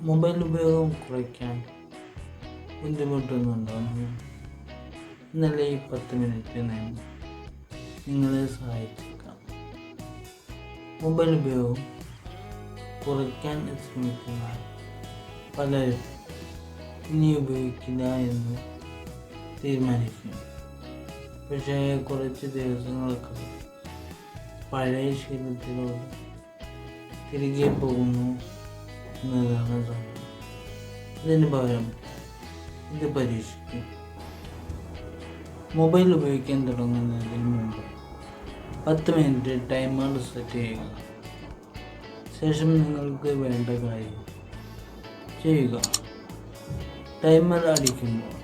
Mobile ഉപയോഗം കുറയ്ക്കാൻ ബുദ്ധിമുട്ടുന്നുണ്ടോയെന്ന് ഇന്നലെ ഈ 10 മിനിറ്റ് നിങ്ങളെ സഹായിച്ചേക്കാം. മൊബൈൽ ഉപയോഗം കുറയ്ക്കാൻ ശ്രമിക്കുന്ന പലരും ഇനി ഉപയോഗിക്കില്ല എന്ന് തീരുമാനിക്കും. പക്ഷേ കുറച്ച് ദിവസങ്ങൾക്ക് പഴയ ശീലത്തിലൂടെ തിരികെ പോകുന്നു എന്നതാണ് സംഭവം. ഇതിന് പകരം ഇത് പരീക്ഷിക്കും. മൊബൈൽ ഉപയോഗിക്കാൻ തുടങ്ങുന്നതിന് മുമ്പ് 10 മിനിറ്റ് ടൈമർ സെറ്റ് ചെയ്യുക. ശേഷം നിങ്ങൾക്ക് വേണ്ട കാര്യം ചെയ്യുക. ടൈമർ അടിക്കുമ്പോൾ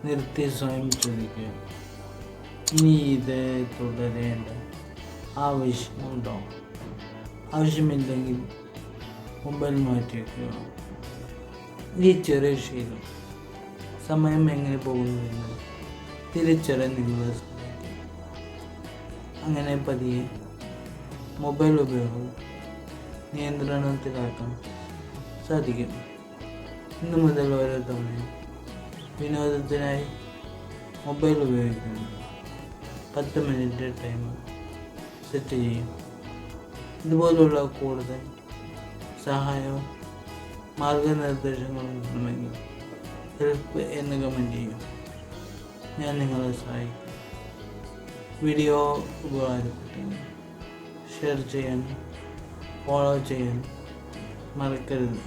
നിർത്തി സ്വയം ചോദിക്കുക, ഇനി ഇത് തുടരേണ്ട ആവശ്യമുണ്ടോ? ആവശ്യമില്ലെങ്കിൽ മൊബൈൽ മാറ്റി വയ്ക്കുക. ഈ ചെറിയ ശീലം സമയം എങ്ങനെ പോകുന്നുവെന്ന് തിരിച്ചറിയാൻ നിങ്ങളെ സഹായിക്കും. അങ്ങനെ പതിയെ മൊബൈൽ ഉപയോഗം നിയന്ത്രണത്തിലാക്കാൻ സാധിക്കും. ഇന്നു മുതൽ ഓരോ തവണയും വിനോദത്തിനായി മൊബൈൽ ഉപയോഗിക്കുന്നു 10 മിനിറ്റ് ടൈമർ സെറ്റ് ചെയ്യും. ഇതുപോലുള്ള കൂടുതൽ സഹായവും മാർഗനിർദ്ദേശങ്ങളും ഉണ്ടെങ്കിൽ ഹെൽപ്പ് എന്ന് കമൻറ്റ് ചെയ്യും. ഞാൻ നിങ്ങളെ സഹായിക്കും. വീഡിയോ ഉപകാരപ്പെട്ടെങ്കിൽ ഷെയർ ചെയ്യാനും ഫോളോ ചെയ്യാനും മറക്കരുത്.